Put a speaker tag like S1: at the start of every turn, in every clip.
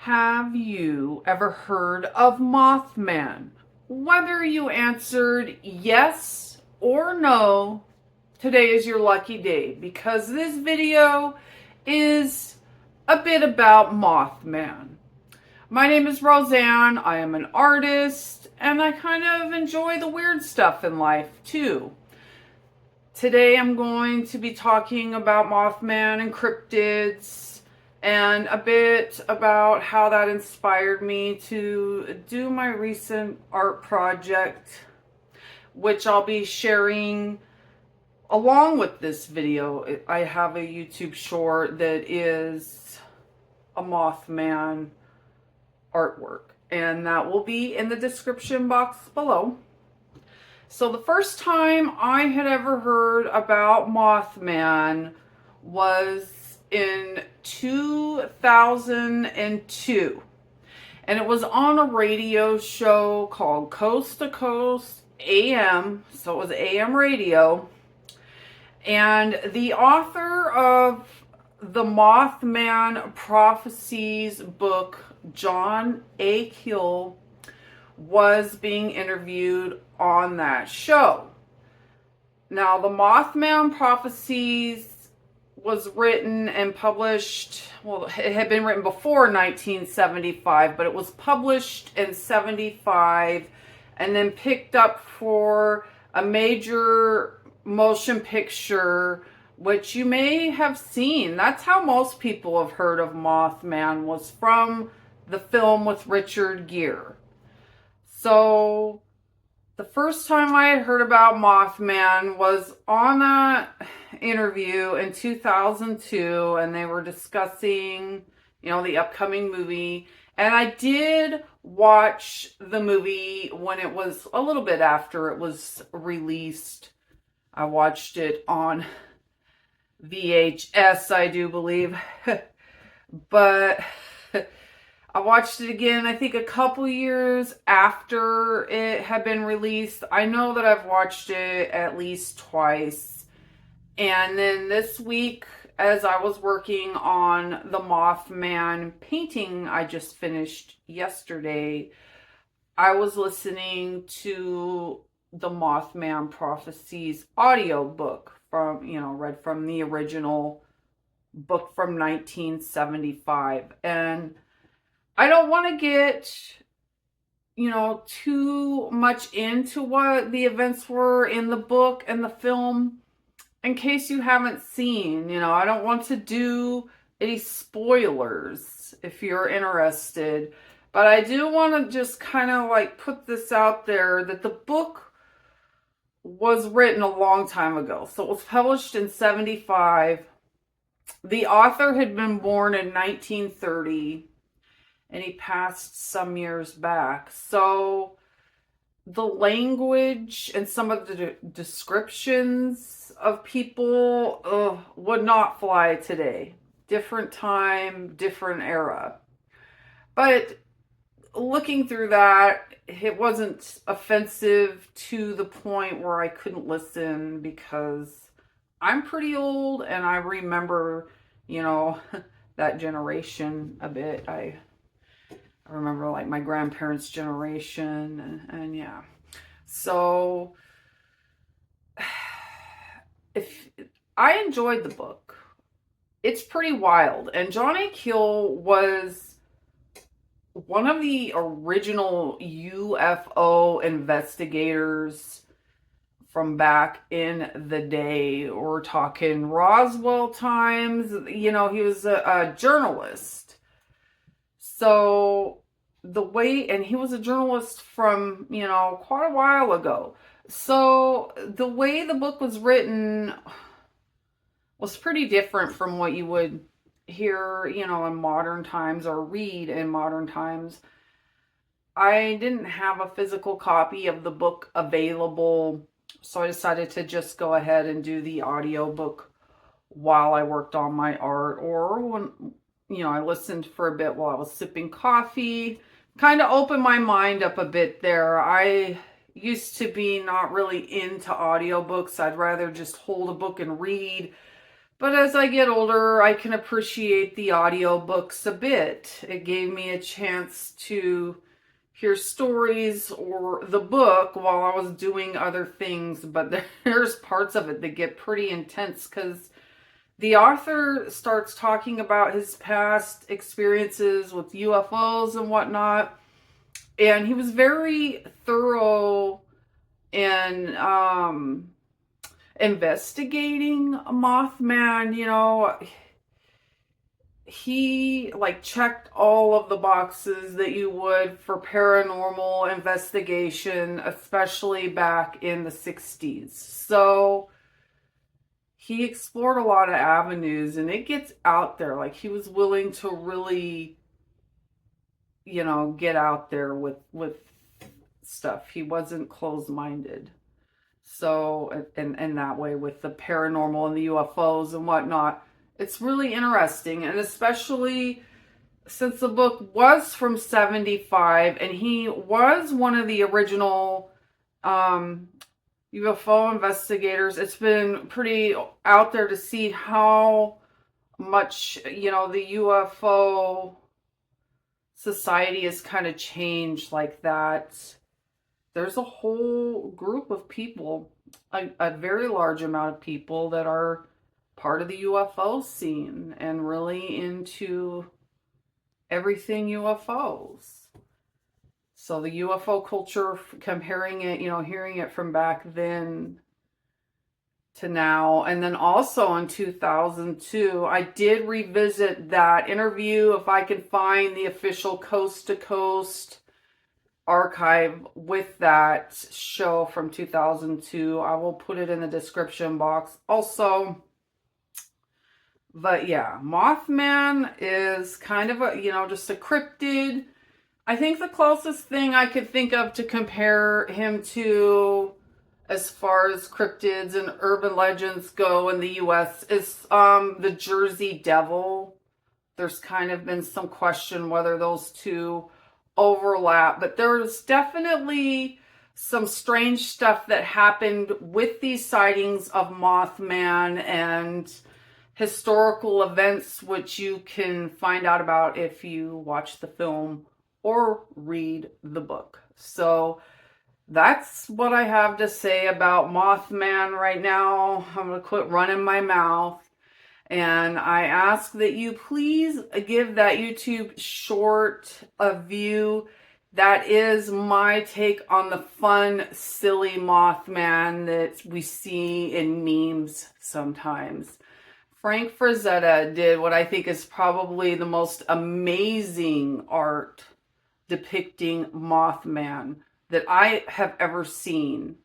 S1: Have you ever heard of Mothman? Whether you answered yes or no, today is your lucky day because this video is a bit about Mothman. My name is Roseanne. I am an artist and I kind of enjoy the weird stuff in life too. Today I'm going to be talking about Mothman and cryptids and a bit about how that inspired me to do my recent art project, which I'll be sharing along with this video. I have a YouTube short that is a Mothman artwork, and that will be in the description box below. So the first time I had ever heard about Mothman was in 2002. And it was on a radio show called Coast to Coast AM. So it was AM radio. And the author of the Mothman Prophecies book, John A. Keel, was being interviewed on that show. Now, the Mothman Prophecies was written and published, well, it had been written before 1975, but it was published in 75 and then picked up for a major motion picture, which you may have seen. That's how most people have heard of Mothman, was from the film with Richard Gere. So the first time I had heard about Mothman was on that interview in 2002, and they were discussing, the upcoming movie. And I did watch the movie when it was a little bit after it was released. I watched it on VHS, I do believe. But I watched it again, I think a couple years after it had been released. I know that I've watched it at least twice. And then this week, as I was working on the Mothman painting I just finished yesterday, I was listening to the Mothman Prophecies audiobook from, read from the original book from 1975. And I don't want to get, too much into what the events were in the book and the film in case you haven't seen. I don't want to do any spoilers if you're interested. But I do want to just kind of put this out there that the book was written a long time ago. So it was published in 75. The author had been born in 1930. And he passed some years back. So the language and some of the descriptions of people would not fly today. Different time, different era. But looking through that, it wasn't offensive to the point where I couldn't listen, because I'm pretty old and I remember, that generation a bit. I remember my grandparents' generation and yeah. So if I enjoyed the book, it's pretty wild. And John A. Keel was one of the original UFO investigators from back in the day. We're talking Roswell times. He was a journalist. So and he was a journalist from, quite a while ago. So the way the book was written was pretty different from what you would hear, in modern times or read in modern times. I didn't have a physical copy of the book available, so I decided to just go ahead and do the audiobook while I worked on my art, or when I listened for a bit while I was sipping coffee. Kind of opened my mind up a bit there. I used to be not really into audiobooks. I'd rather just hold a book and read. But as I get older, I can appreciate the audiobooks a bit. It gave me a chance to hear stories or the book while I was doing other things, but there's parts of it that get pretty intense because the author starts talking about his past experiences with UFOs and whatnot, and he was very thorough in investigating Mothman. You know, he like checked all of the boxes that you would for paranormal investigation, especially back in the 60s. So he explored a lot of avenues, and it gets out there. Like, he was willing to really, you know, get out there with stuff. He wasn't closed-minded. So, and that way with the paranormal and the UFOs and whatnot, it's really interesting. And especially since the book was from 75 and he was one of the original UFO investigators, it's been pretty out there to see how much, you know, the UFO society has kind of changed like that. There's a whole group of people, a very large amount of people that are part of the UFO scene and really into everything UFOs. So the UFO culture, comparing it, you know, hearing it from back then to now. And then also in 2002, I did revisit that interview. If I can find the official Coast to Coast archive with that show from 2002, I will put it in the description box also. But yeah, Mothman is kind of a, you know, just a cryptid. I think the closest thing I could think of to compare him to as far as cryptids and urban legends go in the US is the Jersey Devil. There's kind of been some question whether those two overlap, but there's definitely some strange stuff that happened with these sightings of Mothman and historical events, which you can find out about if you watch the film or read the book. So that's what I have to say about Mothman right now. I'm going to quit running my mouth. And I ask that you please give that YouTube short a view. That is my take on the fun, silly Mothman that we see in memes sometimes. Frank Frazetta did what I think is probably the most amazing art depicting Mothman that I have ever seen.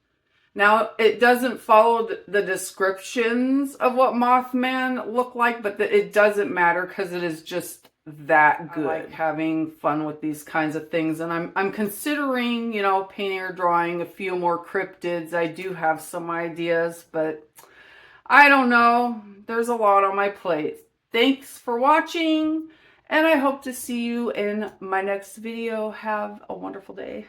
S1: Now, it doesn't follow the descriptions of what Mothman look like, but it doesn't matter because it is just that good. I like having fun with these kinds of things, and I'm considering, you know, painting or drawing a few more cryptids. I do have some ideas, but I don't know. There's a lot on my plate. Thanks for watching, and I hope to see you in my next video. Have a wonderful day.